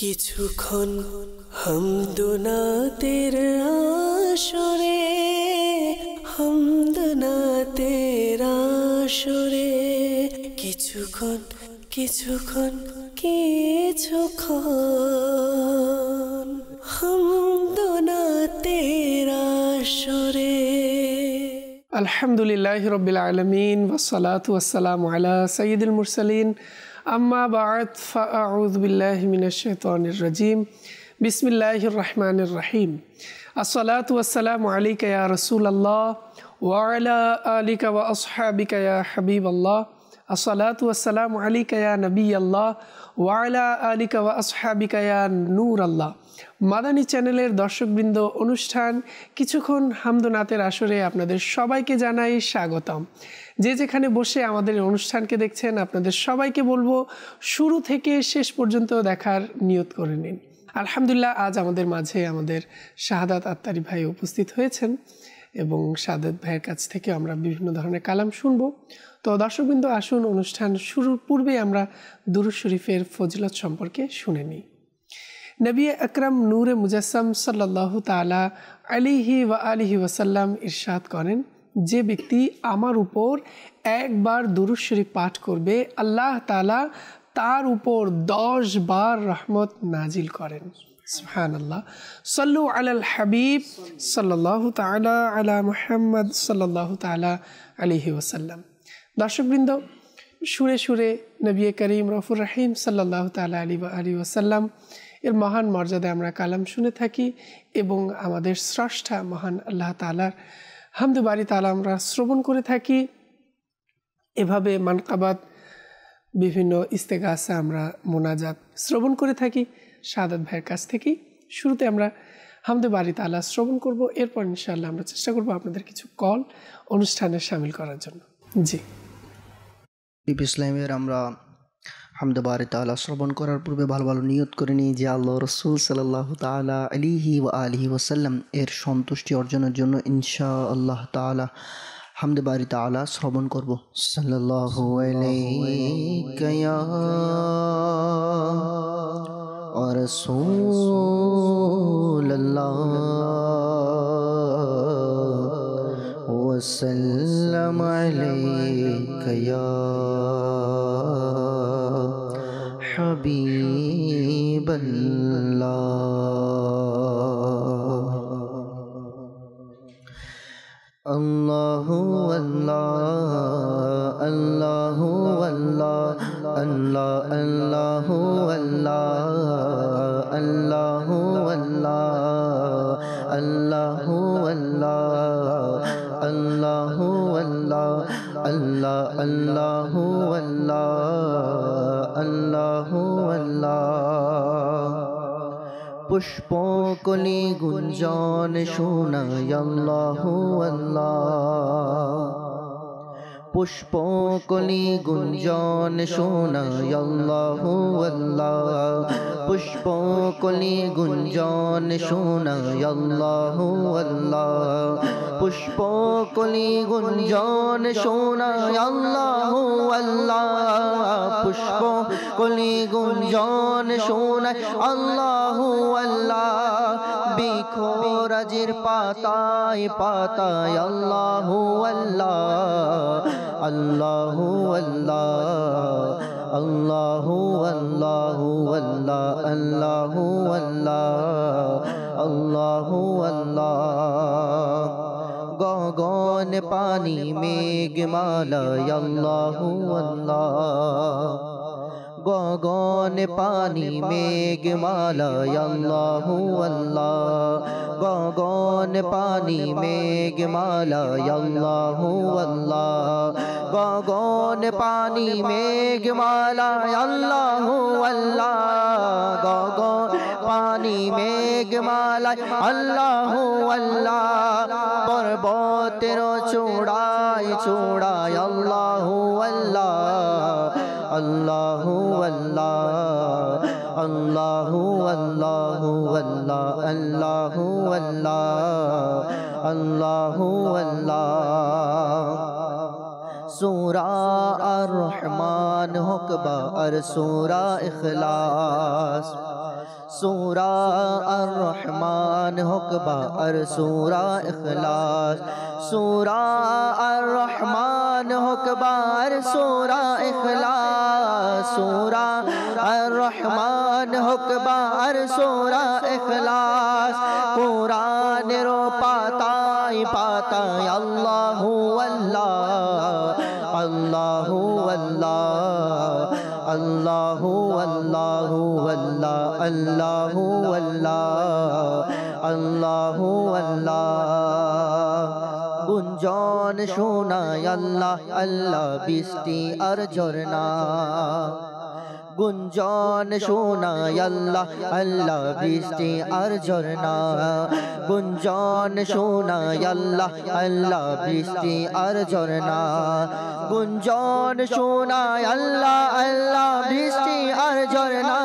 কিছুক্ষণ হামদনাতের আসরে, হামদনাতের আসরে, কিছুক্ষণ কিছুক্ষণ কিছুক্ষণ হামদনাতের আসরে। আলহামদুলিল্লাহি রাব্বিল আলামিন ওয়াসসালাতু ওয়াসসালামু আলা সাইয়্যিদিল মুরসালিন আম্মা বা'দ ফাআউযু বিল্লাহি মিনাশ শাইতানির রাজিম বিসমিল্লাহির রহমানির রহিম। আসসালাতু ওয়াসসালামু আলাইকা ইয়া রাসূলুল্লাহ ওয়া আলা আলিকা ওয়া আসহাবিকা ইয়া হাবিবাল্লাহ। আসসালাতু ওয়াসসালামু আলাইকা ইয়া নবিয়াল্লাহ ওয়া আলা আলিকা ওয়া আসহাবিকা ইয়া নূরাল্লাহ। মাদানী চ্যানেলের দর্শকবৃন্দ, অনুষ্ঠান কিছুক্ষণ হামদনাতের আসরে আপনাদের সবাইকে জানাই স্বাগতম। যে যেখানে বসে আমাদের অনুষ্ঠানকে দেখছেন, আপনাদের সবাইকে বলবো শুরু থেকে শেষ পর্যন্ত দেখার নিয়ত করে নিন। আলহামদুলিল্লাহ, আজ আমাদের মাঝে আমাদের শাহাদাত আত্তারি ভাই উপস্থিত হয়েছেন এবং শাহাদাত ভাইয়ের কাছ থেকে আমরা বিভিন্ন ধরনের কালাম শুনব। তো দর্শকবৃন্দ, আসুন অনুষ্ঠান শুরুর পূর্বে আমরা দুরূদ শরীফের ফজিলত সম্পর্কে শুনে নিই। নবী আকরাম নূরে মুজাসসাম সাল্লাল্লাহু তাআলা আলাইহি ওয়া আলিহি ওয়াসাল্লাম ইরশাদ করেন, যে ব্যক্তি আমার উপর একবার দুরূদ শরীফ পাঠ করবে, আল্লাহ তাআলা তার উপর 10 বার রহমত নাজিল করেন। সুবহানাল্লাহ। সাল্লু আলাল হাবিব সাল্লাল্লাহু তাআলা আলা মুহাম্মদ সাল্লাল্লাহু তাআলা আলাইহি ওয়াসাল্লাম। দর্শকবৃন্দ, সুরে সুরে নবী করিম রউফুর রহিম সাল্লাল্লাহু তাআলা আলাইহি ওয়াসাল্লাম এর মহান মর্যাদায় আমরা কালাম শুনে থাকি এবং আমাদের স্রষ্টা মহান আল্লাহ তাআলার হামদ বারি তাআলা আমরা শ্রবণ করে থাকি। এভাবে মানকাবাত, বিভিন্ন ইস্তেগাসা, আমরা মোনাজাত শ্রবণ করে থাকি শাহাদাত ভাইয়ের কাছ থেকেই। শুরুতে আমরা হামদ বারি তাআলা শ্রবণ করব, এরপর ইনশাআল্লাহ আমরা চেষ্টা করব আপনাদের কিছু কল অনুষ্ঠানে শামিল করার জন্য। জি, ইসলামের আমরা হামদ বারি তাআলা শ্রবণ করার পূর্বে ভালো ভালো নিয়ত করে নিই যে আল্লাহ রসুল সাল্লাল্লাহু তাআলা আলাইহি ওয়া আলিহি ওয়াসাল্লাম এর সন্তুষ্টি অর্জনের জন্য ইনশাআল্লাহ তাআলা হামদ বারি তাআলা শ্রবণ করব। সাল্লাল্লাহু আলাইকা ইয়া রাসূলুল্লাহ ওয়া সাল্লাম আলাইকা ইয়া হাবিবাল্লাহ। আল্লাহু আল্লাহ আল্লাহু আল্লাহ আল্লাহ আল্লাহু আল্লাহ আল্লাহু আল্লাহ আল্লাহু আল্লাহ আল্লাহু আল্লাহ আল্লাহ আল্লাহু আল্লাহ আল্লাহু আল্লাহ। পুষ্পকলি গুঞ্জন শোনায় আল্লাহু আল্লাহ, পুষ্পকলি গুঞ্জন শোনায় আল্লাহু আল্লাহ, পুষ্পকলি গুঞ্জন শোনায় আল্লাহু আল্লাহ, পুষ্পকলি গুঞ্জন শোনায় আল্লাহু আল্লাহ, পুষ্পকলি গুঞ্জন শোনায় আল্লাহু আল্লাহ। বিখোরাজের পাতায় পাতায় আল্লাহু আল্লাহ, আল্লাহু আল্লাহ আল্লাহু আল্লাহু আল্লাহ আল্লাহু আল্লাহ আল্লাহু আল্লাহ। গগন পানি মেঘমালায় আল্লাহু আল্লাহ, গগন পানি মেঘমালায় আল্লাহু আল্লাহ, গগন পানি মেঘমালায় আল্লাহু আল্লাহ, গগন পানি মেঘমালায় আল্লাহু আল্লাহ, গগন পানি মেঘমালায় আল্লাহু আল্লাহ। পর্বতের চূড়ায় চূড়ায় আল্লাহু আল্লাহ, আল্লাহু আল্লাহ আল্লাহু আল্লাহু আল্লাহ আল্লাহু আল্লাহ আল্লাহু আল্লাহ। सूरा ar-Rahman होक बा और सूरा इखलास सूरा ar-Rahman होक बा और सूरा इखलास सूरा ar-Rahman होक बा और सूरा इखलास सूरा ar-Rahman होक बा और सूरा इखलास कुरान रो पाताई पाताई अल्लाहु अल्लाह अल्लाहु अल्लाह अल्लाहु अल्लाहु अल्लाह अल्लाहु अल्लाह अल्लाहु अल्लाह गुंजन शोनाय अल्लाह अल्लाह बिस्ती और झरना गुंजन शोनाय अल्लाह अल्लाह बिस्ती और झरना गुंजन शोनाय अल्लाह अल्लाह बिस्ती और झरना गुंजन शोनाय अल्लाह अल्लाह बिस्ती और झरना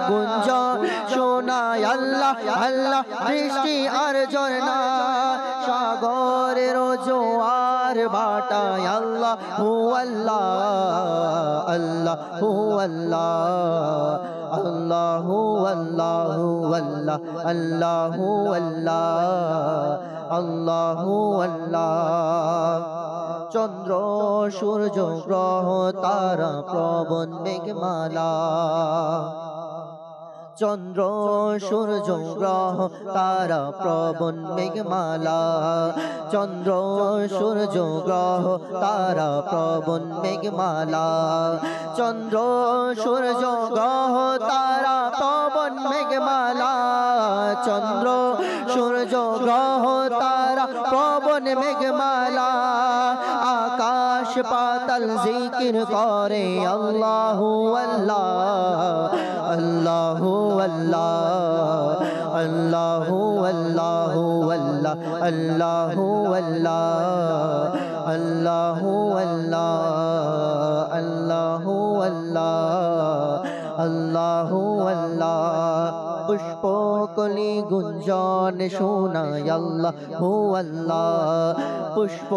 गुंजन शोनाय अल्लाह अल्लाह बिस्ती और झरना सागरेर जोआर भाटाय अल्लाह हु अल्लाह अल्लाह हु अल्लाह अल्लाह हु अल्लाह हु अल्लाह अल्लाह हु अल्लाह अल्लाह हु अल्लाह चंद्र सूर्य ग्रह तारा प्रबल मेघमाला चंद्र सूर्य ग्रह तारा प्रबल मेघमाला चंद्र सूर्य ग्रह तारा प्रबल मेघमाला चंद्र सूर्य ग्रह तारा प्रबल मेघमाला चंद्र सूर्य ग्रह तारा प्रबल मेघमाला आकाश पाताल जिकिर करे अल्लाहु अल्लाह अल्लाहु अल्लाह अल्लाहु अल्लाहु अल्लाह अल्लाहु अल्लाह अल्लाहु अल्लाह अल्लाहु अल्लाह अल्लाहु अल्लाह पुष्प कली गुंजन शोनाय अल्लाहु अल्लाह पुष्प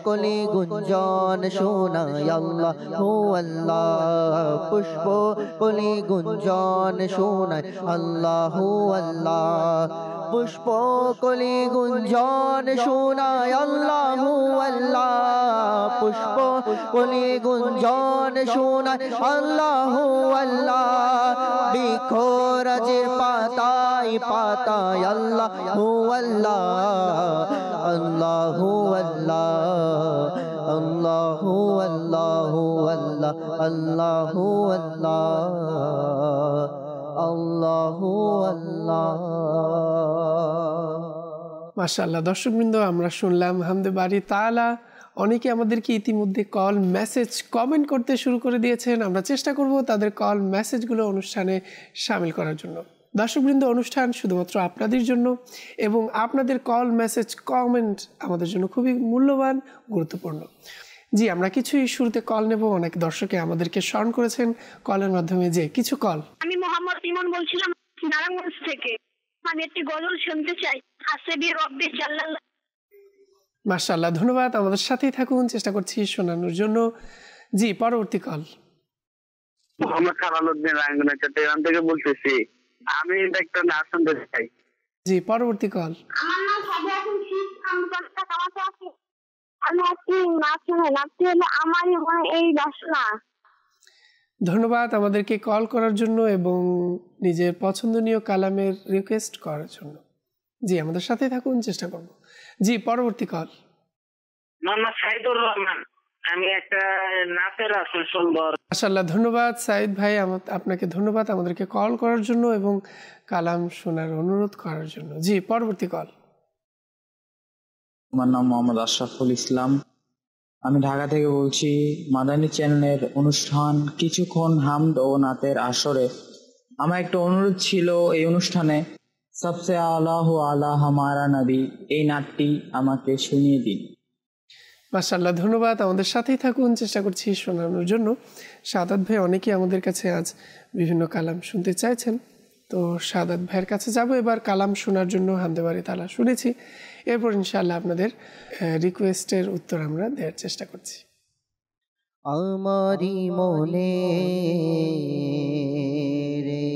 कली गुंजन शोनाय अल्लाहु अल्लाह पुष्प कली गुंजन शोनाय अल्लाहु अल्लाह पुष्प कली गुंजन शोनाय अल्लाहु अल्लाह पुष्प कली गुंजन शोनाय अल्लाहु अल्लाह बिखोराजेर पाताय पाताय अल्लाहु अल्लाह अल्लाहु अल्लाह अल्लाहु अल्लाहु अल्लाह अल्लाहु अल्लाह अल्लाहु अल्लाह মাশাআল্লাহ দর্শকবৃন্দ, আমরা শুনলাম হামদে বারি তাআলা। অনেকে আমাদেরকে ইতিমধ্যে কল মেসেজ কমেন্ট করতে শুরু করে দিয়েছেন। আমরা চেষ্টা করব তাদের কল মেসেজগুলো অনুষ্ঠানে শামিল করার জন্য। দর্শকবৃন্দ, অনুষ্ঠান শুধুমাত্র আপনাদের জন্য এবং আপনাদের কল মেসেজ কমেন্ট আমাদের জন্য খুবই মূল্যবান, গুরুত্বপূর্ণ। জি, আমরা কিছুই শুরুতে কল নেব। অনেক দর্শকে আমাদেরকে স্মরণ করেছেন কলের মাধ্যমে। যে কিছু কল। আমি মোহাম্মদ ইমন বলছিলাম নারায়ণগঞ্জ থেকে। আমি একটি গজল শুনতে চাই, হাসেবি রব্বি জাল্লাল্লাহ। মাশাআল্লাহ, ধন্যবাদ। আমাদের সাথেই থাকুন, চেষ্টা করছি শোনানোর জন্য। জি, পরবর্তী কল। মোহাম্মদ কামালউদ্দিন রাঙ্গুনা চট্টগ্রাম থেকে বলতেছি। আমি একটা নাচ শুনতে চাই। জি, পরবর্তী কল। আমার নাম সাদিয়া খুশি, আমি কলকাতা কামাতে আছি। আমি একটি নাচ শুনে নাচতে হলে আমারই মনে এই বাসনা। ধন্যবাদ আমাদেরকে কল করার জন্য এবং নিজের পছন্দনীয় কালামের রিকোয়েস্ট করার জন্য। জি, আমাদের সাথেই থাকুন, চেষ্টা করব। জি, পরবর্তী কল। মোহাম্মদ সাইদুর রহমান, আমি একটা নাচের আসর শুনবো। মাশাআল্লাহ, ধন্যবাদ সাইদ ভাই। আপনাকে ধন্যবাদ আমাদেরকে কল করার জন্য এবং কালাম শোনার অনুরোধ করার জন্য। জি, পরবর্তী কল। আমার নাম মোহাম্মদ আশরাফুল ইসলাম, আমি ঢাকা থেকে বলছি। মাদানী চ্যানেলের অনুষ্ঠান কিছুক্ষণ হামদ ও নাতের আসরে আমার একটা অনুরোধ ছিল, এই অনুষ্ঠানে সবসে আলাহু আলা হামারা নবী এই নাটটি আমাকে শুনিয়ে দিন। মাশাআল্লাহ, ধন্যবাদ। আমাদের সাথেই থাকুন, চেষ্টা করছি শোনানোর জন্য। শাহাদাত ভাই অনেকেই আমাদের কাছে আজ বিভিন্ন কালাম শুনতে চাইছেন, তো শাহাদাত ভাইয়ের কাছে যাব এবার কালাম শোনার জন্য। হামদে বারি তাআলা শুনেছি, এরপর ইনশাআল্লাহ আপনাদের রিকোয়েস্টের উত্তর আমরা দেওয়ার চেষ্টা করছি। আমারি মনে রে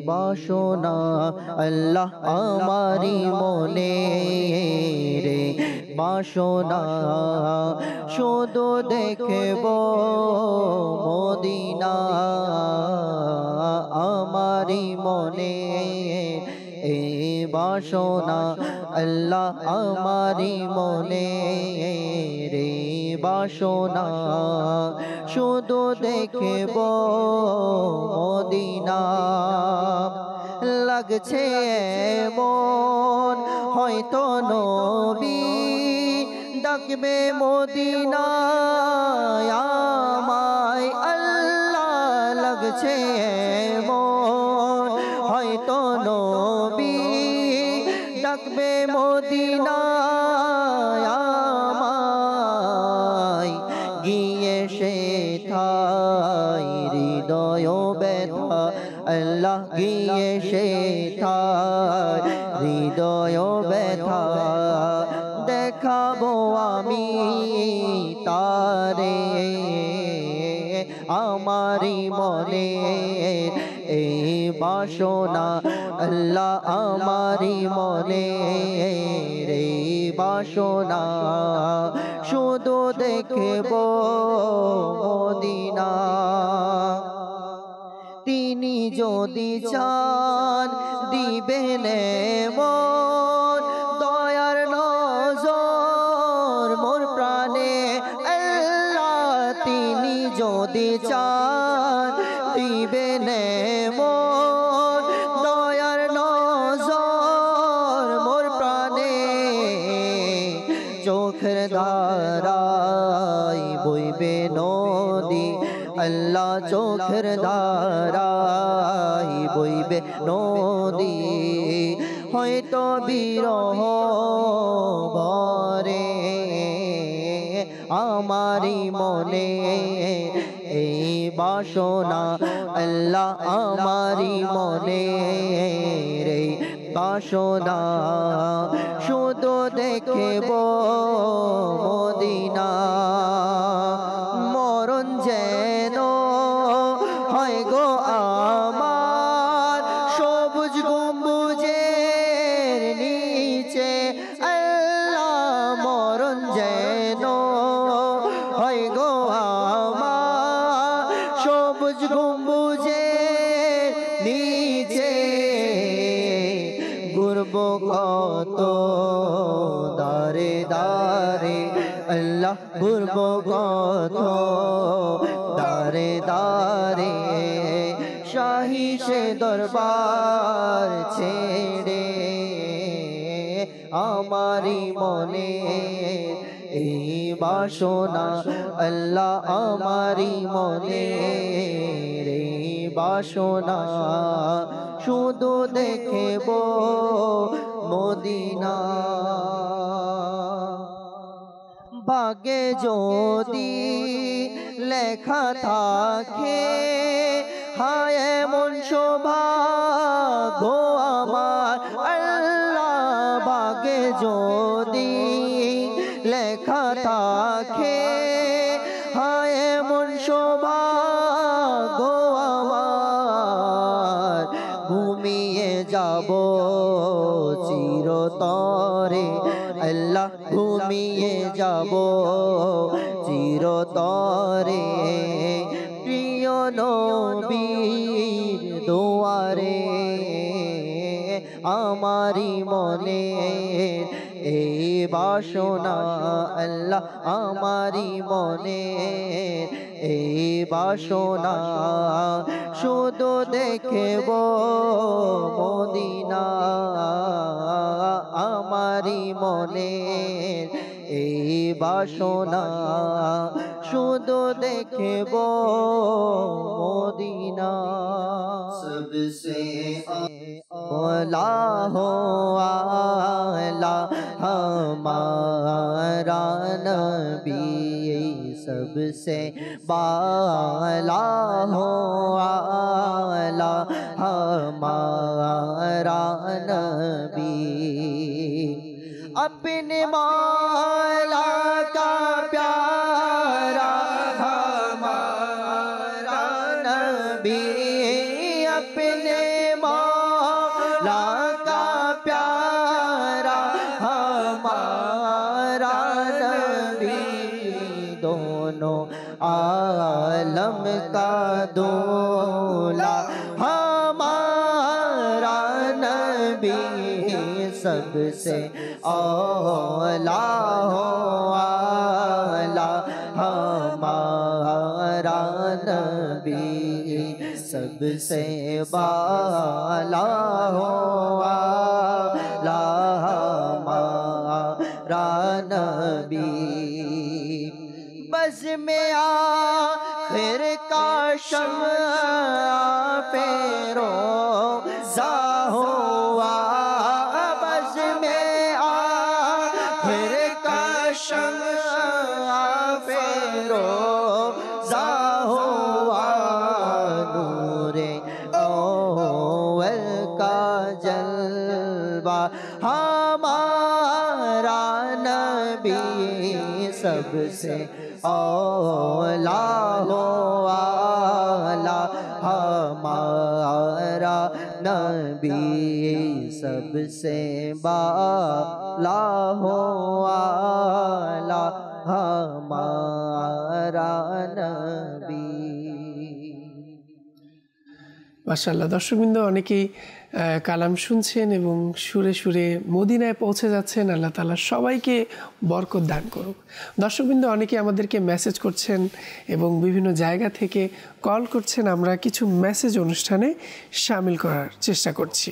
বাসনা আল্লাহ আমারি মনে রে বাসনা শুধু দেখব মদিনা আমারি মনে এই বাসনা আল্লাহ আমারি মনে রে বাসনা শুধু দেখব মদিনা লাগছে মন হয়তো নবী ডাকবে মদিনায় আমায় আল্লাহ লাগছে মন হয়তো নবী ডাকবে মদিনায় আমায় গিয়ে সে ঠাই হৃদয় ব্যথা আল্লাহ গিয়ে সে ঠাই হৃদয় ব্যথা দেখাবো আমি তারে আমারি মনে এই বাসনা আল্লাহ আমারি মনে রে বাসনা শুধু দেখব মদিনা তিনি যদি চান দিবেন মন দয়ার নজর মোর প্রাণে আল্লাহ তিনি যদি চান দিবেন মন দয়ার নজর মোর প্রাণে চোখের ধারায় বইবে নদী আল্লাহ চোখের ধারায় বইবে নদী হয়তো বিরহ ভরে আমারি মনে এই বাসনা আল্লাহ আমারি মনে রে বাসনা শুধু দেখব মদিনা মরণ যেন হয় গো আমার সবুজ গম্বুজের নিচে আল্লাহ মরণ যেন হয় গো আমার সবুজ গম্বুজের নিচে ঘুরব কত দারে দারে আল্লাহ ঘুরব কত দারে দারে শাহী সে দরবার ছেড়ে আমারি মনে এই বাসনা আল্লাহ আমারি মনে রে বাসনা শুধু দেখব মদিনা ভাগ্যে যদি লেখা থাকে হায় মন সৌভাগ্য আমার আল্লাহ ভাগ্যে যদি লেখা থাকে হায় মন সৌভাগ্য আমার ঘুমিয়ে যাব চিরতরে আল্লাহ ঘুমিয়ে যাব চিরতরে প্রিয় নবীর দুয়ারে আমারি মনে এই বাসনা আল্লাহ আমারি মনে এই বাসনা শুধু দেখব মদিনা আমারি মনে এই বাসনা শুধু দেখব মদিনা सबसे औला हो आला हमारा नबी सबसे बाला हो आला हमारा नबी अपने मौला का प्यारा का दूल्हा हमारा नबी सबसे औला हो आला हमारा नबी सबसे बाला हो आला हमारा नबी बस में आखिर का शम्अ फेरो ज़ाहो बस में आखिर का शम्अ फेरो ज़ाहो नूरे अव्वल का जलवा हमारा नबी सबसे औला हो आला हमारा नबी सबसे बाला हो आला हमारा नबी। মাশাআল্লাহ, দর্শকবৃন্দ অনেকেই কালাম শুনছেন এবং সুরে সুরে মদিনায় পৌঁছে যাচ্ছেন। আল্লাহ তাআলা সবাইকে বরকত দান করুক। দর্শকবৃন্দ অনেকে আমাদেরকে মেসেজ করছেন এবং বিভিন্ন জায়গা থেকে কল করছেন। আমরা কিছু মেসেজ অনুষ্ঠানে শামিল করার চেষ্টা করছি।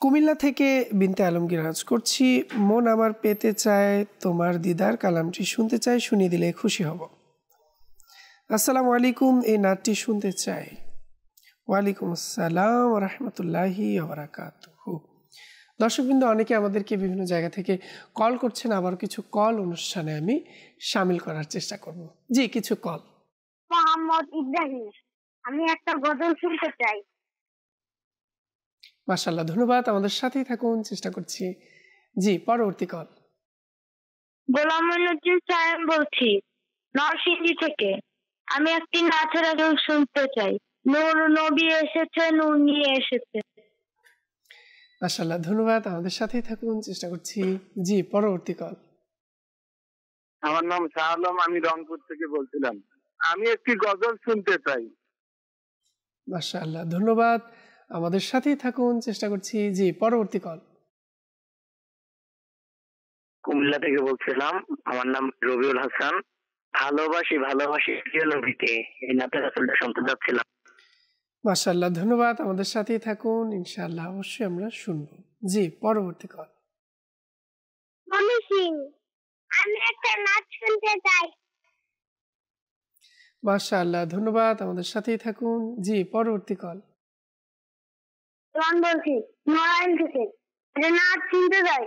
কুমিল্লা থেকে বিনতে আলমগীর আজ করছি, মন আমার পেতে চায় তোমার দিদার, কালামটি শুনতে চাই, শুনিয়ে দিলে খুশি হব। আসসালামু আলাইকুম, এই নাটটি শুনতে চাই। ওয়ালাইকুম আসসালাম ওয়া রাহমাতুল্লাহি ওয়া বারাকাতুহু। দর্শকবৃন্দ অনেকে আমাদেরকে বিভিন্ন জায়গা থেকে কল করছেন, আবার কিছু কল অনুষ্ঠানে আমি শামিল করার চেষ্টা করব। জি, কিছু কল। মোহাম্মদ ইব্রাহিম, আমি একটা গজল শুনতে চাই। মাশাআল্লাহ, ধন্যবাদ, আমাদের সাথেই থাকুন, চেষ্টা করছি। জি, পরবর্তী কল। গোলাম মঈনুদ্দিন সাহেব বলছি, নরসিংদী থেকে। আমি একটি নাচের গান শুনতে চাই। নূর নবী এসেছে, নূর নিয়ে এসেছে। মাশাআল্লাহ, ধন্যবাদ, আমাদের সাথেই থাকুন, চেষ্টা করছি। জি, পরবর্তী কল। আমার নাম শাহ আলম, আমি রংপুর থেকে বলছিলাম, আমি একটি গজল শুনতে চাই। মাশাআল্লাহ, ধন্যবাদ, আমাদের সাথেই থাকুন, চেষ্টা করছি। জি, পরবর্তী কল। কুমিল্লা থেকে বলছিলাম, আমার নাম রবিউল হাসান, ভালোবাসি ভালোবাসি প্রিয় নবীকে, এই নাতের আসলটা শুনতে যাচ্ছিলাম। মাশাআল্লাহ, ধন্যবাদ, আমাদের সাথেই থাকুন, ইনশাআল্লাহ অবশ্যই আমরা শুনবো। জি, পরবর্তী কল। মনি সিং, আমি একটা নাচ শুনতে চাই। মাশাআল্লাহ, ধন্যবাদ, আমাদের সাথেই থাকুন। জি, পরবর্তী কল। রন বলছি, নরায়ণ থেকে। নাচ শুনতে চাই।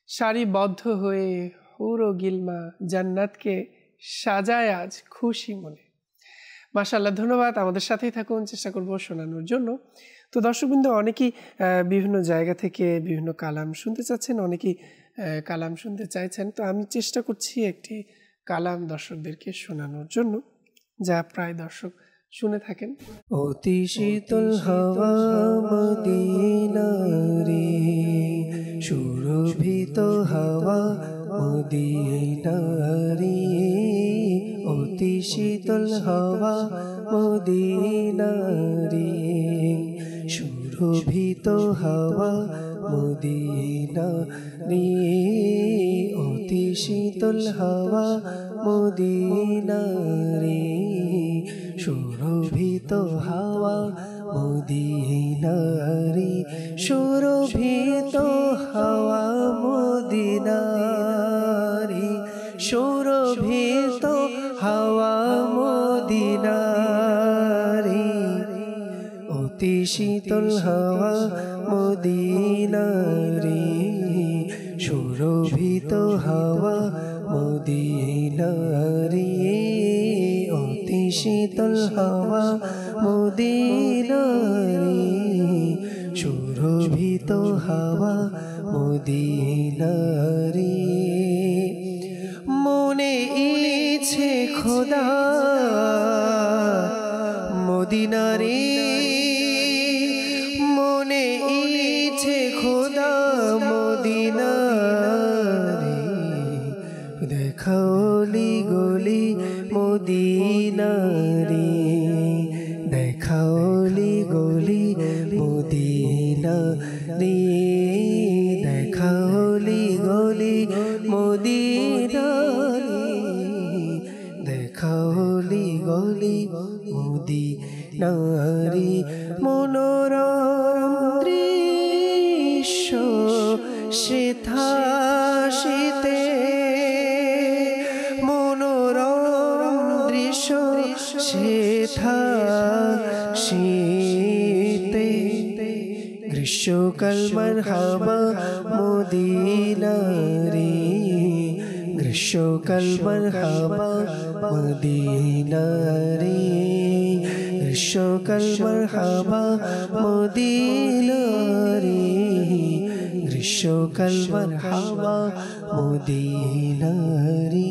সারিবদ্ধ হয়ে হুর ও গিলমা জান্নাতকে সাজায় আজ খুশি মনে। মাশাআল্লাহ, ধন্যবাদ, আমাদের সাথেই থাকুন, চেষ্টা করব শোনানোর জন্য। তো দর্শকবৃন্দ অনেকেই বিভিন্ন জায়গা থেকে বিভিন্ন কালাম শুনতে চাচ্ছেন, অনেকেই কালাম শুনতে চাইছেন। তো আমি চেষ্টা করছি একটি কালাম দর্শকদেরকে শোনানোর জন্য, যা প্রায় দর্শক শুনে থাকেন। অতি শীতল হাওয়া মদিনারে, সুরভিত হাওয়া মদিনারে, অতি শীতল হাওয়া মদিনারে, সুরভিত হাওয়া মদিনারে, অতি শীতল হাওয়া মদিনারে, সুরভিত হাওয়া মদিনারে, সুরভিত হাওয়া মদিনারে, সুরভিত হাওয়া মদিনারে, অতি শীতল হাওয়া মদিনারে, সুরভিত হাওয়া মদিনারে, অতি শীতল হাওয়া মদিনারে, সুরভিত হাওয়া মদিনারে, মনে ইচ্ছে খোদা মদিনারে, মনে ইচ্ছে খোদা মদিনারে, মদিনারে দেখাওলি গলি মদিনারে দেখাওলি গলি মদিনারে দেখাওলি গলি মদিনারে মনোরম দৃশ্য সেথা শীতে মনোরম দৃশ্য সেথা শীতে গ্রীষ্মকাল মারহাবা মদিনারে গ্রীষ্মকাল মারহাবা মদিনারে গ্রীষ্মকাল মারহাবা মদিনারে গ্রীষ্মকাল মারহাবা মদিনারে।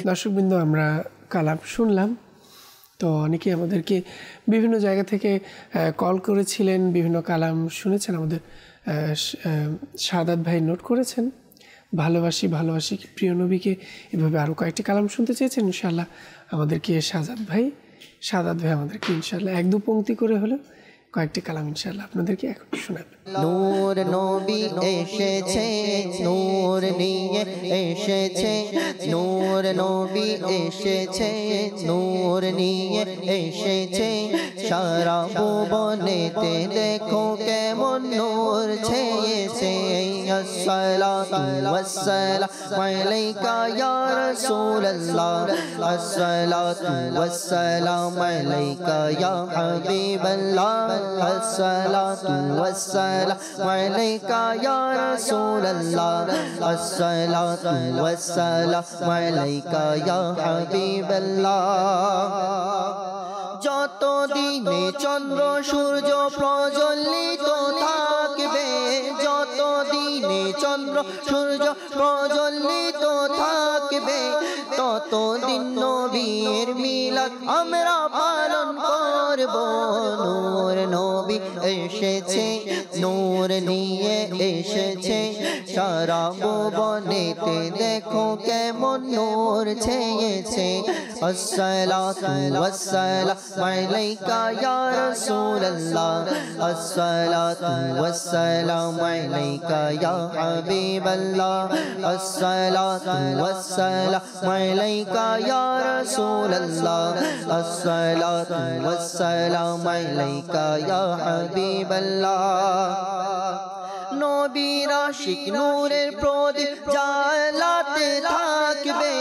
দর্শকবৃন্দ, আমরা কালাম শুনলাম। তো অনেকেই আমাদেরকে বিভিন্ন জায়গা থেকে কল করেছিলেন, বিভিন্ন কালাম শুনেছেন। আমাদের শাহাদাত ভাই নোট করেছেন, ভালোবাসি ভালোবাসি প্রিয় নবীকে। এভাবে আরও কয়েকটি কালাম শুনতে চেয়েছেন। ইনশাআল্লাহ আমাদেরকে শাহাদাত ভাই আমাদেরকে ইনশাআল্লাহ এক দু পংক্তি করে হলেও কয়েকটি কালাম ইনশাআল্লাহ আপনাদেরকে এখন শোনাবেন। নূর নবী এসেছে, নূর নিয়ে এসেছে, নূর নবী এসেছে, নূর নিয়ে এসেছে, সারা ভুবনেতে দেখো কেমন নূর ছেয়েছে। আসসালাতু ওয়াসসালামু আলাইকা ইয়া রাসূলুল্লাহ, আসসালাতু ওয়াসসালামু আলাইকা ইয়া হাবিবাল্লাহ, আসসালাতু ওয়াসসালামু আলাইকা ইয়া রাসূলুল্লাহ, আসসালাতু ওয়াসসালামু আলাইকা ইয়া হাবিবাল্লাহ। যত দিনে চন্দ্র সূর্য প্রজ্বলিত থাকবে, যত দিনে চন্দ্র সূর্য প্রজ্বলিত থাকবে, তত দিন নবীর মিলাদ আমরা পালন করব। নূর নবী এসেছে, নূর নিয়ে এসেছে, সারা ভুবনেতে দেখো কেমন নূর ছেয়েছে। আসসালাতু ওয়াসসালামু আলাইকা ইয়া রাসূলুল্লাহ, আসসালাতু ওয়াসসালামু আলাইকা ইয়া হাবিবাল্লাহ, আসসালাতু ওয়াসসালামু আলাইকা ইয়া রাসূলুল্লাহ, আসসালাতু ওয়াসসালামু আলাইকা ইয়া হাবিবাল্লাহ। নবীর আশিক নূরের প্রদীপ জ্বালাতে থাকবে,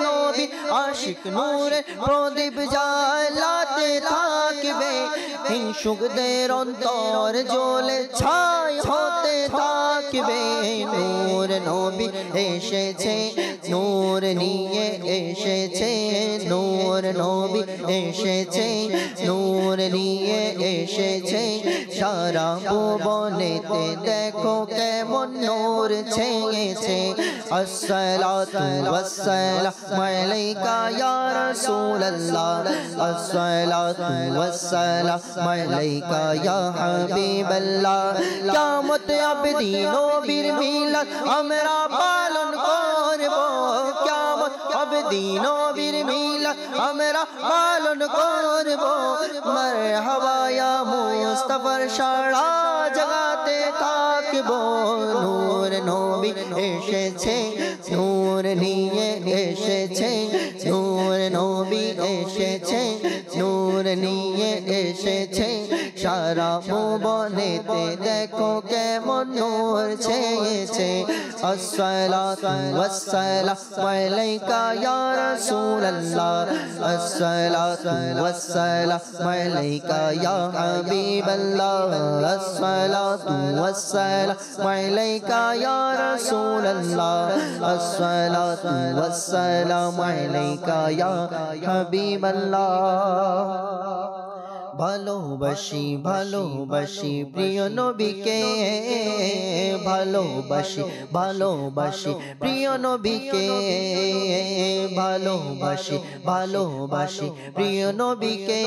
নবী আশিক নূরের প্রদীপ জ্বালাতে থাকবে, হিংসুকদের অন্তর জ্বলে ছাই হতে থাকবে। নূর নবী এসেছে, নূর নিয়ে এসেছে, নূর নবী এসেছে, নূর নিয়ে এসেছে, সারা ভুবনেতে দেখো কেমন নূর ছেয়েছে। আসসালাতু ওয়াসসালামু আলাইকা ইয়া রাসূলুল্লাহ, আসসালাতু ওয়াসসালামু আলাইকা ইয়া হাবিবাল্লাহ। কিয়ামত অবধি নবীর মিলাদ আমরা পালন করব, কিয়ামত অবধি নবীর মিলাদ আমরা পালন করব। মারহাবা ইয়া মুস্তাফার সারা জগাতে থাকব। নূর নবী এসেছে, নূর নিয়ে এসেছে, নূর নবী এসেছে, নূর নিয়ে এসেছে, সারা ভুবনেতে দেখো কেমন নূর ছেয়েছে। আসসালাতু ওয়াসসালামু আলাইকা ইয়া রাসূলুল্লাহ, আসসালাতু ওয়াসসালামু আলাইকা ইয়া হাবিবাল্লাহ, আসসালাতু ওয়াসসালামু আলাইকা ইয়া রাসূলুল্লাহ, আসসালাতু ওয়াসসালামু আলাইকা ইয়া হাবিবাল্লাহ। ভালোবাসি ভালোবাসি প্রিয় নবীকে ভালোবাসি ভালোবাসি প্রিয় নবীকে ভালোবাসি ভালোবাসি প্রিয় নবীকে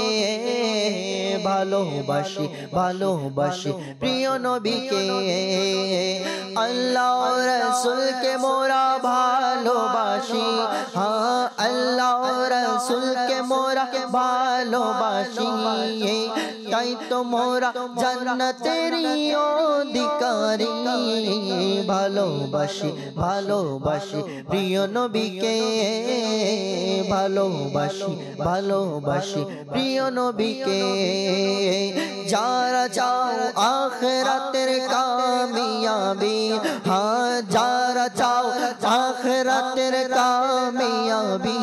ভালোবাসি ভালোবাসি প্রিয় নবীকে আল্লাহ রাসূলকে মোরা ভালোবাসি হ্যাঁ আল্লাহ রাসূলকে মোরা ভালোবাসি তাই তো মোরা জান্নাতেরই অধিকারী ভালোবাসি ভালোবাসি প্রিয় নবীকে ভালোবাসি ভালোবাসি প্রিয় নবীকে যারা চাও আখিরাতের কামিয়াবি হ্যাঁ যারা চাও আখিরাতের কামিয়াবি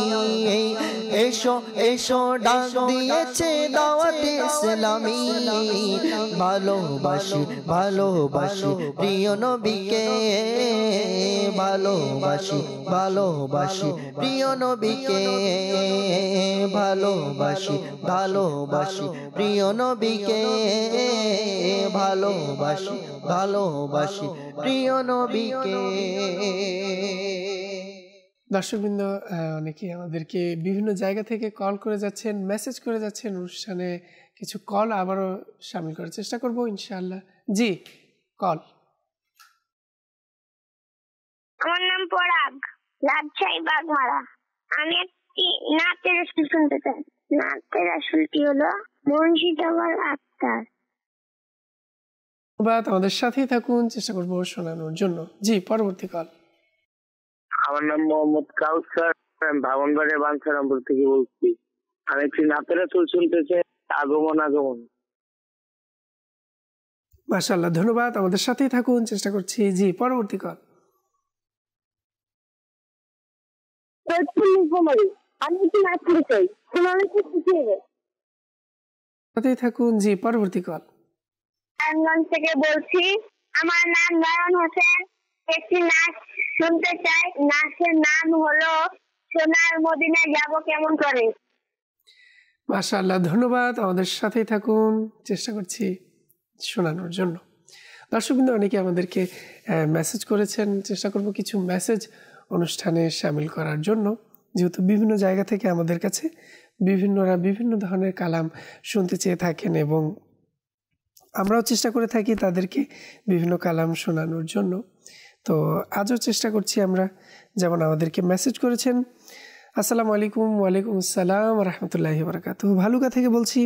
এসো এসো ডাক দিয়েছে দাওয়াত ইসলামী ভালোবাসি ভালোবাসি প্রিয় নবীকে ভালোবাসি ভালোবাসি প্রিয় নবীকে ভালোবাসি ভালোবাসি প্রিয় নবীকে ভালোবাসি ভালোবাসি প্রিয় নবীকে। দর্শকবৃন্দ, অনেকেই আমাদেরকে বিভিন্ন জায়গা থেকে কল করে যাচ্ছেন, মেসেজ করে যাচ্ছেন। অনুষ্ঠানে কিছু কল আবারও শামিল করার চেষ্টা করব ইনশাআল্লাহ। জি, কল। আমার নাম পরাগ, রাজশাহী বাগমারা। আমি একটি নাতের আসল শুনতে চাই। নাতের আসলটি হলো মুন্সিদাবাদ আক্তার। ধন্যবাদ, আমাদের সাথেই থাকুন, চেষ্টা করব শোনানোর জন্য। জি, পরবর্তী কল। আমার নাম মোহাম্মদ কাউসার, ভাবনবাড়িয়া বাঞ্ছারামপুর থেকে বলছি। আমি একটি নাতের আসল শুনতে চাই, আগমন আগমন। মাশাআল্লাহ, ধন্যবাদ, আমাদের সাথেই থাকুন, চেষ্টা করছি। জি, পরবর্তী কল। আমি একটি নাচ শুনতে চাই, সাথেই থাকুন। জি, পরবর্তী কল। নারায়ণগঞ্জ থেকে বলছি। আমার নাম নয়ন হোসেন। একটি নাচ শুনতে চাই। নাচের নাম হলো সোনার মদিনায় যাব কেমন করে। মাশাআল্লাহ, ধন্যবাদ, আমাদের সাথেই থাকুন, চেষ্টা করছি শোনানোর জন্য। দর্শকবৃন্দ, অনেকে আমাদেরকে মেসেজ করেছেন, চেষ্টা করব কিছু মেসেজ অনুষ্ঠানে শামিল করার জন্য, যেহেতু বিভিন্ন জায়গা থেকে আমাদের কাছে বিভিন্নরা বিভিন্ন ধরনের কালাম শুনতে চেয়ে থাকেন এবং আমরাও চেষ্টা করে থাকি তাদেরকে বিভিন্ন কালাম শোনানোর জন্য। তো আজও চেষ্টা করছি আমরা, যেমন আমাদেরকে মেসেজ করেছেন। আসসালামু আলাইকুম। ওয়ালাইকুম আসসালাম রহমতুল্লাহি বারাকাতুহু। ভালুকা থেকে বলছি,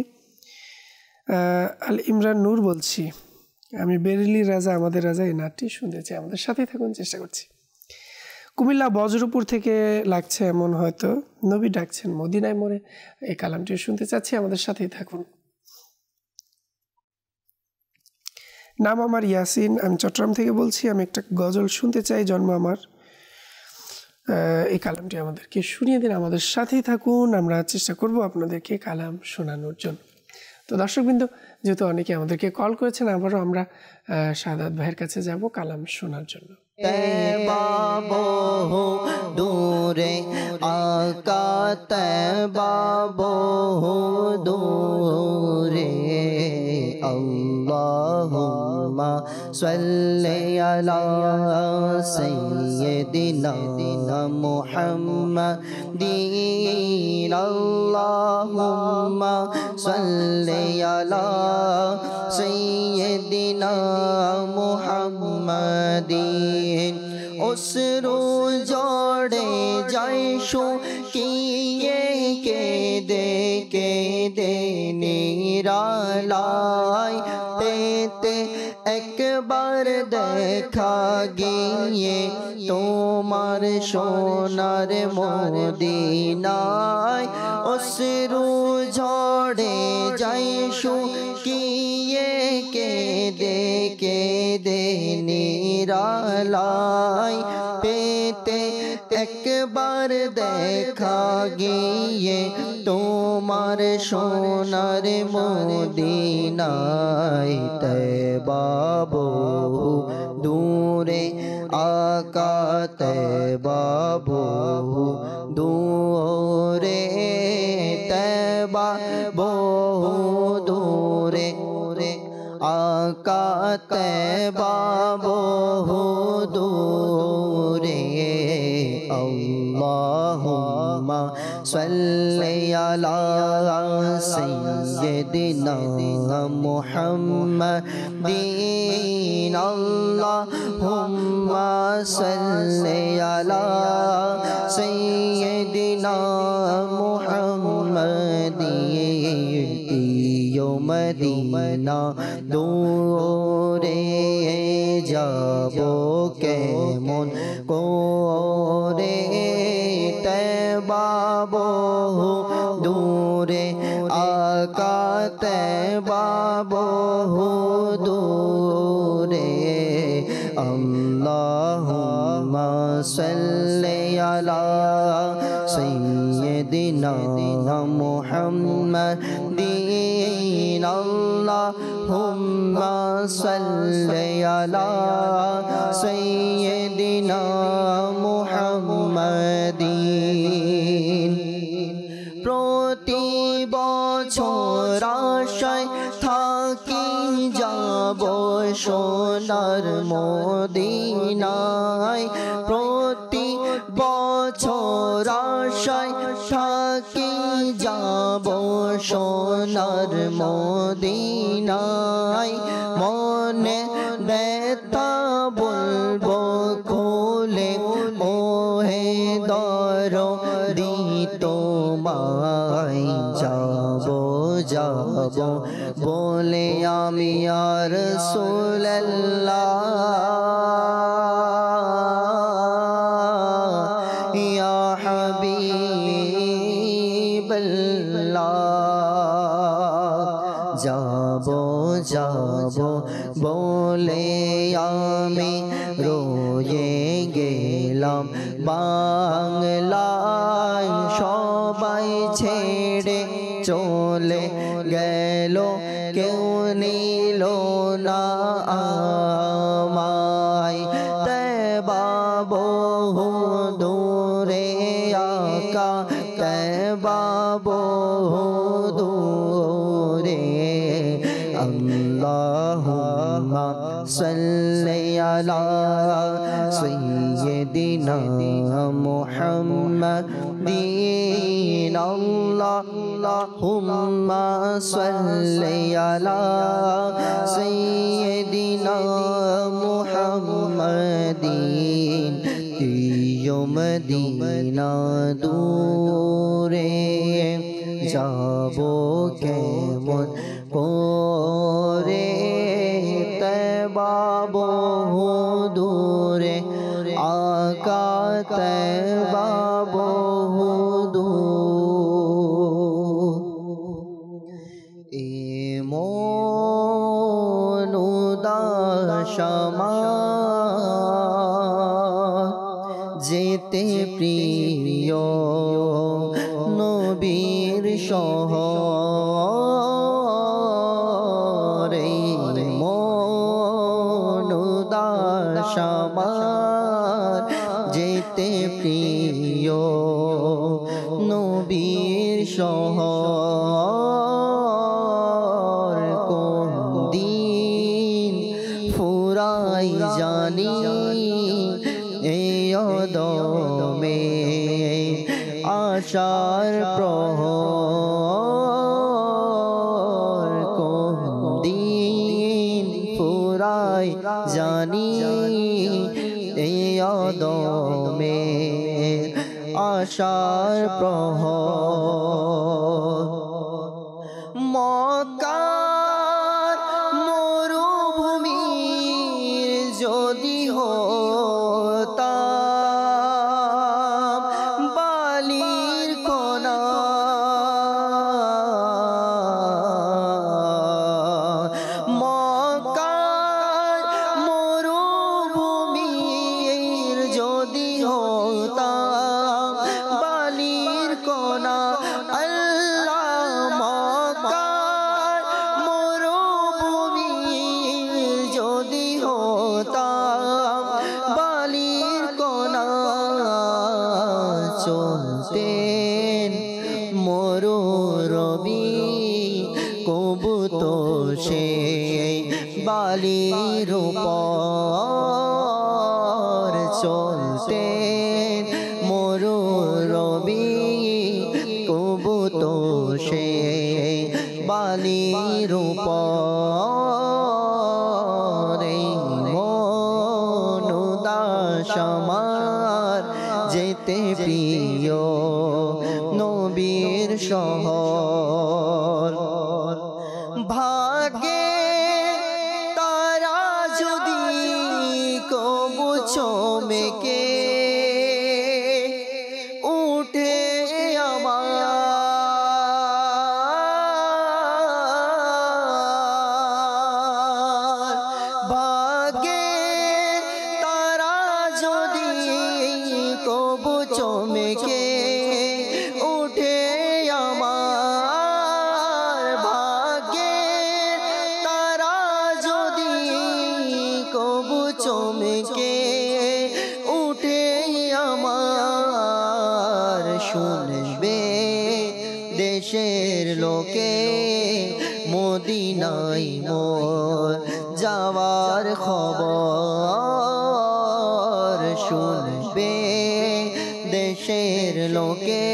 আল ইমরান নূর বলছি। আমি বেরেলি রাজা আমাদের রাজা এই নাটটি শুনতে চাই, আমাদের সাথেই থাকুন, চেষ্টা করছি। কুমিল্লা বজ্রপুর থেকে লাগছে এমন, হয়তো নবী ডাকছেন মদিনায় মোড়ে, এই কালামটি শুনতে চাচ্ছি, আমাদের সাথেই থাকুন। নাম আমার ইয়াসিন, আমি চট্টগ্রাম থেকে বলছি। আমি একটা গজল শুনতে চাই, জন্ম আমার। এই কালামটি আমাদেরকে শুনিয়ে দিন, আমাদের সাথেই থাকুন, আমরা চেষ্টা করব আপনাদেরকে কালাম শোনানোর জন্য। তো দর্শকবৃন্দ, যেহেতু অনেকে আমাদেরকে কল করেছেন, আবারও আমরা শাহাদাত ভাইয়ের কাছে যাব কালাম শোনার জন্য। বাবো দূরে আকা বাবো দূরে আল্লাহুম্মা সাল্লি আলা সাইয়্যিদিনা মুহাম্মাদিন আল্লাহুম্মা সাল্লি আলা সাইয়্যিদিনা মুহাম্মাদিন उसरू जोड़े जायशु किए के दे निरालाई तेते एक बार देखा गिए তোমার সোনার মদিনায় उसरू जोड़े जायशु किए के दे निरालाई পেতে একবার দেখা গিয়ে তোমার সোনার মদিনায় তয়বাবো দূরে আকা তয়বাবো দূরে বহু দূরে আকা তৈবা বহু দূরে আল্লাহুম্মা সাল্লি আলা সাইয়্যিদিনা মুহাম্মাদিন আল্লাহুম্মা সাল্লি আলা সাইয়্যিদিনা মুহাম্মাদিন মদিনা দূরে যাবো কেমন করে তৈবা বহু দূরে আকা তৈবা বহু দূরে আল্লাহুম্মা সাল্লি আলা সাইয়্যিদিনা মুহাম্মাদিন আল্লাহুম্মা সাল্লি আলা সাইয়্যিদিনা মুহাম্মাদিন প্রতি বছর আশায় থাকি যাব সোনার মদিনায় প্রতি বছর আশায় থাকি যাব সোনার মদিনায় মনে ব্যথা বলবো খুলে ও হে দরদি তোমায় যাব বলে আমি আর রাসূলুল্লাহ ইয়া হাবিবাল্লাহ যাব বলে আমি রয়ে গেলাম বাংলায় সবাই ছেড়ে চলে গেল কেউ নিল না আমায় তৈবা বহু দূরে আকা তৈবা বহু দূরে আল্লাহুম্মা সাল্লি আলা সাইয়্যিদিনা মুহাম্মাদিন আল্লাহুম্মা সাল্লি আলা সাইয়্যিদিনা মুহাম্মাদিন মদিনা দূরে যাবো কেমন করে তৈবা বহু দূরে আকা তৈবা বহু দূরে এমন উদাস যেতে প্রিয় নবীর শহরে মন উদাস আমার যেতে প্রিয় নবীর শহর কোন দিন ফুরাই জানি দমে আশার প্রহর কোন দিন ফুরাই জানি দমে আশার প্রহর মক্কার মরুভূমির যদি হতাম বালির কোনা মক্কার মরুভূমির যদি হতাম বালির কোনা রবি কবু তো সে বালির উপর চলতে মরু রবি কবু তো সে বালির উপর মন উদাস আমার যেতে প্রিয় নবীর শহর ভাগ্যে তারা যদি কবু চমকে উঠে আমার ভাগ্যে তারা যদি কবু চমকে উঠে আমার ভাগ্যে তারা যদি কবু চমকে উঠে আমার শুনবে দেশের লোকে মদিনায় মোর যাওয়ার খবর শুনবে দেশের লোকে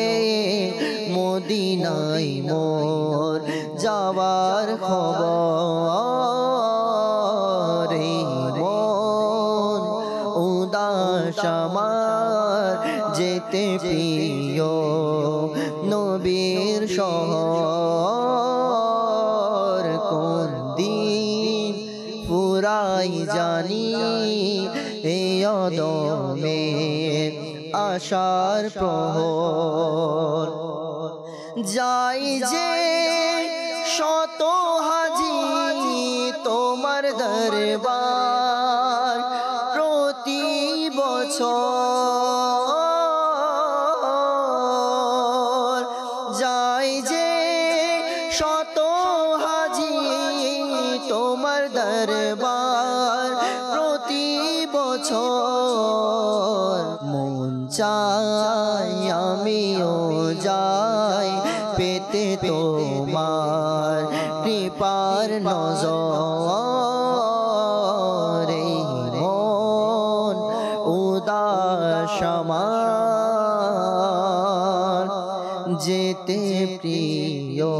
মদিনায় মোর যাওয়ার খবর মন উদাস আমার যেতে প্রিয় নবীর শহর কোন দিন ফুরাই জানি এই অদমে আশার প্রহর যাই যে শত হাজি তোমার দরবার প্রতি বছর যাই যে শত হাজি তোমার দরবার প্রতি বছর মন চাই আমিও যাই পেতে তোমার কৃপার নজর মন উদাস আমার যেতে প্রিয়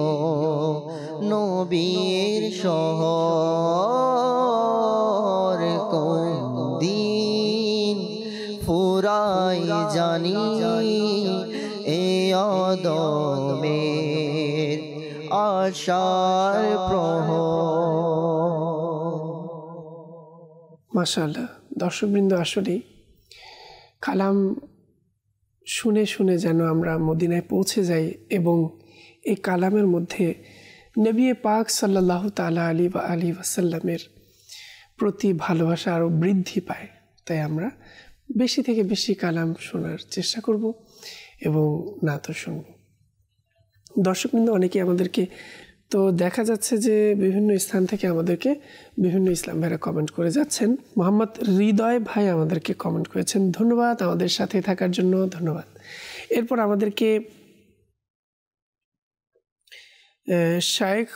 নবীর শহর কোন দিন ফুরাই জানি এ অদমের আশার প্রহর। মাশাআল্লাহ, দর্শকবৃন্দ, আসলেই কালাম শুনে শুনে যেন আমরা মদিনায় পৌঁছে যাই এবং এই কালামের মধ্যে নবী পাক সাল্লাল্লাহু তাআলা আলাইহি ওয়াসাল্লামের প্রতি ভালোবাসা আরও বৃদ্ধি পায়। তাই আমরা বেশি থেকে বেশি কালাম শোনার চেষ্টা করব এবং নাত শুনব। দর্শকবৃন্দ, অনেকে আমাদেরকে তো দেখা যাচ্ছে যে বিভিন্ন স্থান থেকে আমাদেরকে বিভিন্ন ইসলাম ভাইরা কমেন্ট করে যাচ্ছেন। মোহাম্মদ হৃদয় ভাই আমাদেরকে কমেন্ট করেছেন, ধন্যবাদ আমাদের সাথে থাকার জন্য, ধন্যবাদ। এরপর আমাদেরকে শায়েখ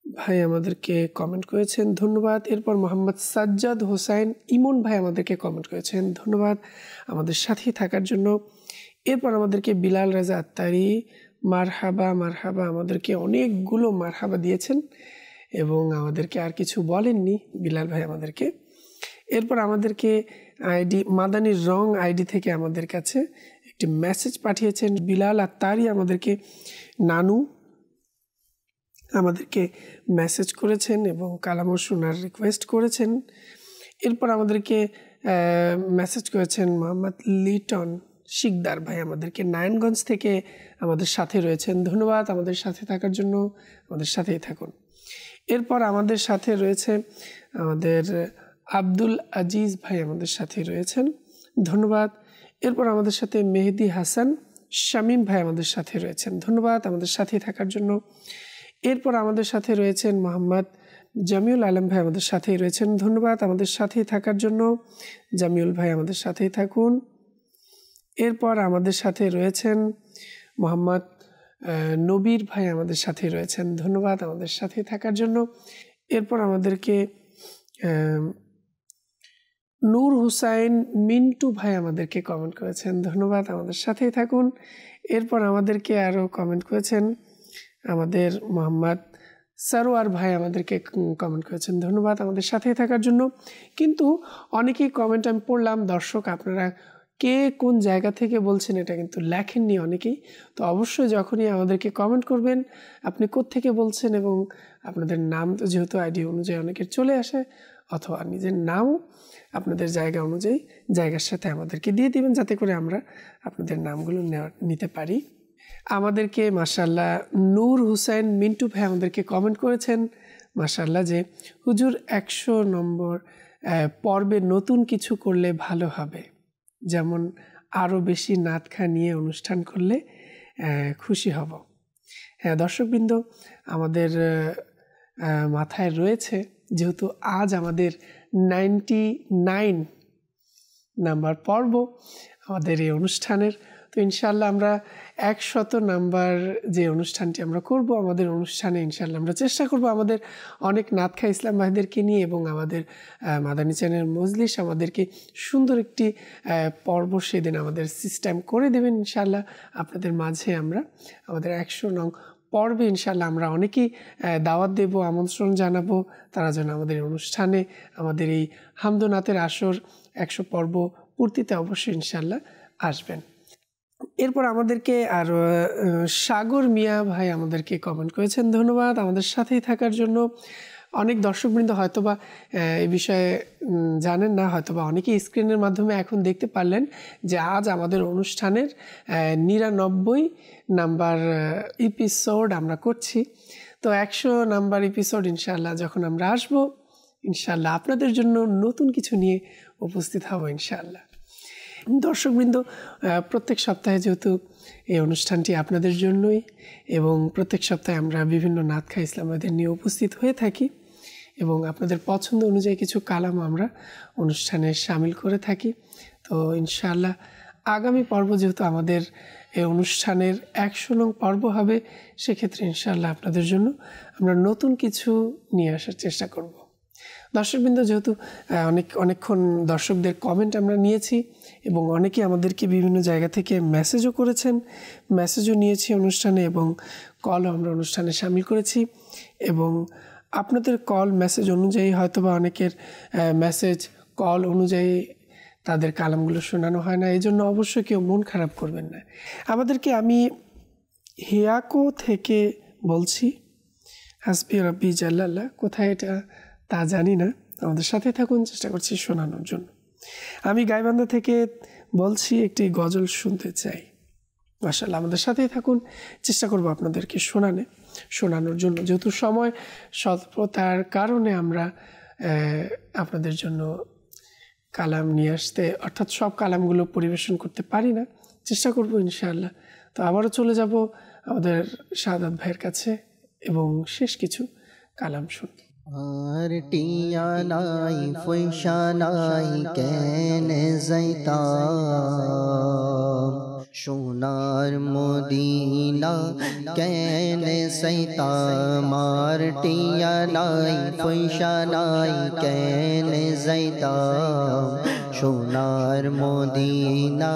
ভাই আমাদেরকে কমেন্ট করেছেন, ধন্যবাদ। এরপর মোহাম্মদ সাজ্জাদ হোসাইন ইমন ভাই আমাদেরকে কমেন্ট করেছেন, ধন্যবাদ আমাদের সাথেই থাকার জন্য। এরপর আমাদেরকে বিলাল রাজা আত্তারি মারহাবা মারহাবা আমাদেরকে অনেকগুলো মারহাবা দিয়েছেন এবং আমাদেরকে আর কিছু বলেননি বিলাল ভাই আমাদেরকে। এরপর আমাদেরকে আইডি মাদানির রং আইডি থেকে আমাদের কাছে একটি মেসেজ পাঠিয়েছেন বিলাল আত্তারি আমাদেরকে, নানু আমাদেরকে মেসেজ করেছেন এবং কালাম শোনার রিকোয়েস্ট করেছেন। এরপর আমাদেরকে মেসেজ করেছেন মোহাম্মদ লিটন শিকদার ভাই আমাদেরকে নারায়ণগঞ্জ থেকে আমাদের সাথে রয়েছেন, ধন্যবাদ আমাদের সাথে থাকার জন্য, আমাদের সাথেই থাকুন। এরপর আমাদের সাথে রয়েছে আমাদের আব্দুল আজিজ ভাই আমাদের সাথে রয়েছেন, ধন্যবাদ। এরপর আমাদের সাথে মেহেদি হাসান শামীম ভাই আমাদের সাথে রয়েছেন, ধন্যবাদ আমাদের সাথেই থাকার জন্য। এরপর আমাদের সাথে রয়েছেন মোহাম্মদ জামিউল আলম ভাই আমাদের সাথেই রয়েছেন, ধন্যবাদ আমাদের সাথেই থাকার জন্য। জামিউল ভাই আমাদের সাথেই থাকুন। এরপর আমাদের সাথে রয়েছেন মোহাম্মদ নবীর ভাই আমাদের সাথে রয়েছেন, ধন্যবাদ আমাদের সাথে থাকার জন্য। এরপর আমাদেরকে নূর হুসাইন মিন্টু ভাই আমাদেরকে কমেন্ট করেছেন, ধন্যবাদ আমাদের সাথেই থাকুন। এরপর আমাদেরকে আরও কমেন্ট করেছেন আমাদের মোহাম্মদ সারোয়ার ভাই আমাদেরকে কমেন্ট করেছেন, ধন্যবাদ আমাদের সাথেই থাকার জন্য। কিন্তু অনেকেই কমেন্ট আমি পড়লাম, দর্শক আপনারা কে কোন জায়গা থেকে বলছেন এটা কিন্তু লেখেননি অনেকেই। তো অবশ্যই যখনই আমাদেরকে কমেন্ট করবেন আপনি কোত্থেকে বলছেন এবং আপনাদের নাম তো যেহেতু আইডি অনুযায়ী অনেকের চলে আসে, অথবা নিজের নামও আপনাদের জায়গা অনুযায়ী জায়গার সাথে আমাদেরকে দিয়ে দিবেন, যাতে করে আমরা আপনাদের নামগুলো নিতে পারি। আমাদেরকে মাশাআল্লাহ নূর হুসাইন মিন্টু ভাই আমাদেরকে কমেন্ট করেছেন মাশাআল্লাহ যে হুজুর 100 নম্বর পর্বে নতুন কিছু করলে ভালো হবে, যেমন আরও বেশি নাতখা নিয়ে অনুষ্ঠান করলে খুশি হব। হ্যাঁ দর্শকবৃন্দ, আমাদের মাথায় রয়েছে যেহেতু আজ আমাদের 99 নাম্বার পর্ব আমাদের এই অনুষ্ঠানের, তো ইনশাআল্লাহ আমরা 100 নাম্বার যে অনুষ্ঠানটি আমরা করব আমাদের অনুষ্ঠানে ইনশাআল্লাহ আমরা চেষ্টা করব আমাদের অনেক নাতখা ইসলাম ভাইদেরকে নিয়ে এবং আমাদের মাদানী চ্যানেল মজলিস আমাদেরকে সুন্দর একটি পর্ব সেদিন আমাদের সিস্টেম করে দেবেন ইনশাআল্লাহ। আপনাদের মাঝে আমরা আমাদের 100 নং পর্বে ইনশাআল্লাহ আমরা অনেকেই দাওয়াত দেব, আমন্ত্রণ জানাবো, তারা যেন আমাদের অনুষ্ঠানে আমাদের এই হামদনাতের আসর 100 পর্ব পূর্তিতে অবশ্যই ইনশাআল্লাহ আসবেন। এরপর আমাদেরকে আর সাগর মিয়া ভাই আমাদেরকে কমেন্ট করেছেন, ধন্যবাদ আমাদের সাথেই থাকার জন্য। অনেক দর্শকবৃন্দ হয়তোবা এই বিষয়ে জানেন না, হয়তোবা অনেকেই স্ক্রিনের মাধ্যমে এখন দেখতে পারলেন যে আজ আমাদের অনুষ্ঠানের 99 নাম্বার এপিসোড আমরা করছি। তো 100 নাম্বার এপিসোড ইনশাআল্লাহ যখন আমরা আসবো ইনশাআল্লাহ আপনাদের জন্য নতুন কিছু নিয়ে উপস্থিত হব ইনশাআল্লাহ। দর্শকবৃন্দ, প্রত্যেক সপ্তাহে যেহেতু এই অনুষ্ঠানটি আপনাদের জন্যই এবং প্রত্যেক সপ্তাহে আমরা বিভিন্ন নাতখা ইসলামীদের নিয়ে উপস্থিত হয়ে থাকি এবং আপনাদের পছন্দ অনুযায়ী কিছু কালাম আমরা অনুষ্ঠানে শামিল করে থাকি। তো ইনশাআল্লাহ আগামী পর্ব যেহেতু আমাদের এই অনুষ্ঠানের 100 নং পর্ব হবে, সেক্ষেত্রে ইনশাআল্লাহ আপনাদের জন্য আমরা নতুন কিছু নিয়ে আসার চেষ্টা করব। দর্শকবৃন্দ, যেহেতু অনেকক্ষণ দর্শকদের কমেন্ট আমরা নিয়েছি এবং অনেকে আমাদেরকে বিভিন্ন জায়গা থেকে মেসেজও করেছেন, মেসেজও নিয়েছি অনুষ্ঠানে এবং কলও আমরা অনুষ্ঠানে শামিল করেছি এবং আপনাদের কল মেসেজ অনুযায়ী হয়তোবা অনেকের মেসেজ কল অনুযায়ী তাদের কালামগুলো শোনানো হয় না, এই জন্য অবশ্যই কেউ মন খারাপ করবেন না। আমাদেরকে আমি হিয়াকো থেকে বলছি, হাসবি রাব্বি জাল্লাল্লাহ, কোথায় এটা তা জানি না, আমাদের সাথে থাকুন, চেষ্টা করছি শোনানোর জন্য। আমি গাইবান্ধা থেকে বলছি, একটি গজল শুনতে চাই। মাশাআল্লাহ, আমাদের সাথেই থাকুন, চেষ্টা করব আপনাদেরকে শোনানোর জন্য। যেহেতু সময় স্বল্পতার কারণে আমরা আপনাদের জন্য কালাম নিয়ে আসতে, অর্থাৎ সব কালামগুলো পরিবেশন করতে পারি না, চেষ্টা করব ইনশাআল্লাহ। তো আবারও চলে যাব আমাদের শাহাদাত ভাইয়ের কাছে এবং শেষ কিছু কালাম শুনব। আর টিয়া নাই পয়সা নাই কেনে যাইতাম, সোনার মদিনা কেনে যাইতাম। আর টিয়া নাই পয়সা নাই কেনে যাইতাম, সোনার মদিনা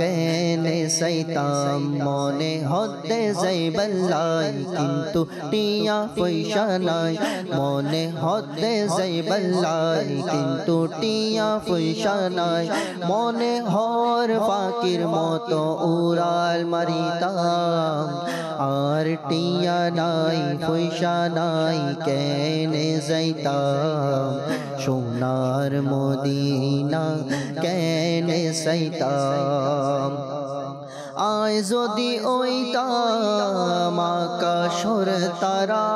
কেনে যাইতাম। মনে হতে যাইবাল্লাই কিন্তু টিয়া পয়সা নাই, মনে হতে যাইবাল্লাই কিন্তু টিয়া পয়সা নাই। মনে হর ফাকির মতো উড়াল মারিতাম, আর টিয়া নাই পয়সা নাই কেনে যাইতাম, সোনার মদিনা কেনে যাইতাম। আয় যদি ওইতাম আকাশের তারা,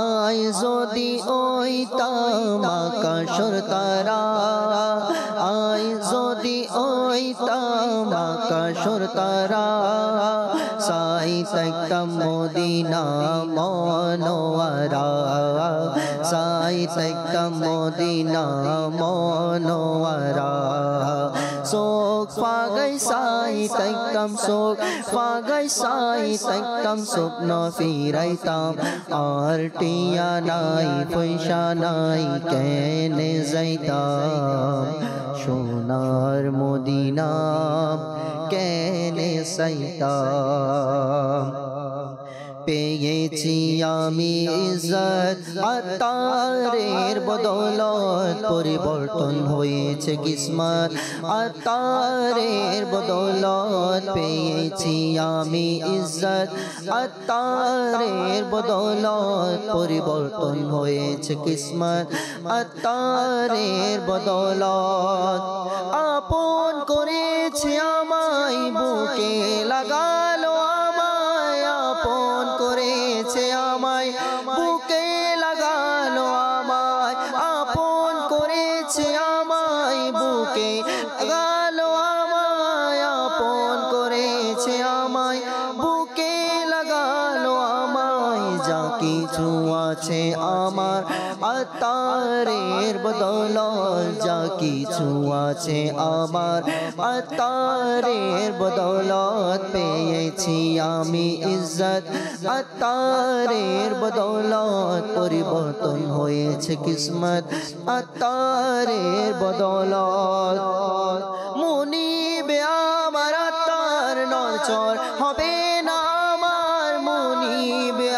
আয় যদি ওইতাম আকাশের তারা, আয় যদি ওইতাম আকাশের তারা। সাই সাইতাম মদিনা মনোয়ারা সাইতাম মদিনা মনোয়ারা সোক পাগাই সাইতাম সোক পাগাই সাইতাম স্বপ্ন ফিরাইতাম আর টিয়া নাই পয়সা নাই কেনে যাইতাম সোনার মদিনা কেনে সাইতাম পেয়েছি আমি ইজ্জত আতারের বদৌলত পরিবর্তন হয়েছে কিসমত আতারের বদৌলত পেয়েছি আমি ইজ্জত আতারের বদৌলত পরিবর্তন হয়েছে কিসমত আতারের বদৌলত আপন করেছে আমায় বুকে লাগালো আমায় আপন করেছে আমায় বুকে লাগালো আমায় আপন করেছে আমায় বুকে লাগালো আমায় আপন করেছে আমায় বুকে লাগালো আমায় যা কিছু আছে আমার আতারের বদৌলত যা কিছু আছে আমার আতারের বদৌলত পেয়েছি আমি ইজ্জত আতারের বদৌলত পরিবর্তন হয়েছে কিসমত আতারের বদৌলত মুনিবে আমার আতার নড়চড় হবে না আমার মুনিবে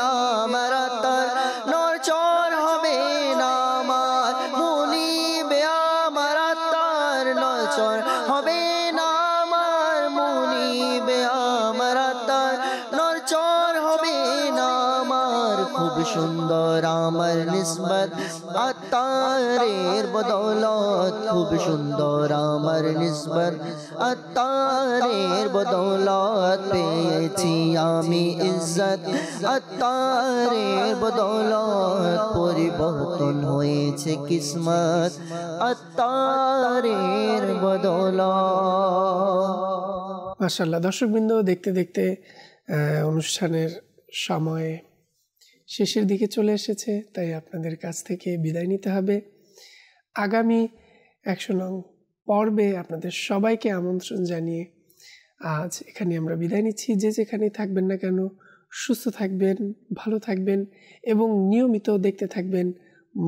আমার আতার নড়চড় হবে না আমার মুনিবে আমার আতার নড়চড় হবে না আমার মুনিবে আমার আতার নড়চড় হবে না আমার খুব সুন্দর আমার নিসবত আতারের বদৌলত খুব সুন্দর আমার নিসবত আতারের বদৌলত পেয়েছি আমি ইজ্জত আতারের বদৌলত পরিবর্তন হয়েছে কিসমত আতারের বদৌলত। মাশাআল্লাহ। দর্শকবৃন্দ, দেখতে দেখতে অনুষ্ঠানের সময় শেষের দিকে চলে এসেছে, তাই আপনাদের কাছ থেকে বিদায় নিতে হবে। আগামী 100 নং পর্বে আপনাদের সবাইকে আমন্ত্রণ জানিয়ে আজ এখানে আমরা বিদায় নিচ্ছি। যে যেখানে থাকবেন না কেন সুস্থ থাকবেন, ভালো থাকবেন এবং নিয়মিত দেখতে থাকবেন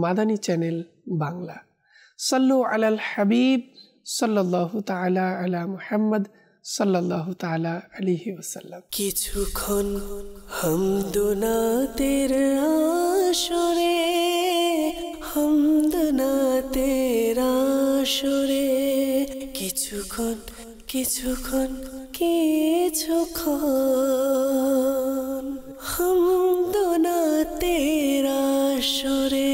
মাদানী চ্যানেল বাংলা। সাল্লু আলাল হাবিব সাল্লাল্লাহু তাআলা আলা মুহাম্মদ সাল্লাল্লাহু তাআলা আলাইহি ওয়াসাল্লাম। কিছুক্ষণ হামদুনাতের আসরে হামদুনাতের আসরে কিছুক্ষণ কিছুক্ষণ কিছুক্ষণ হামদুনাতের আসরে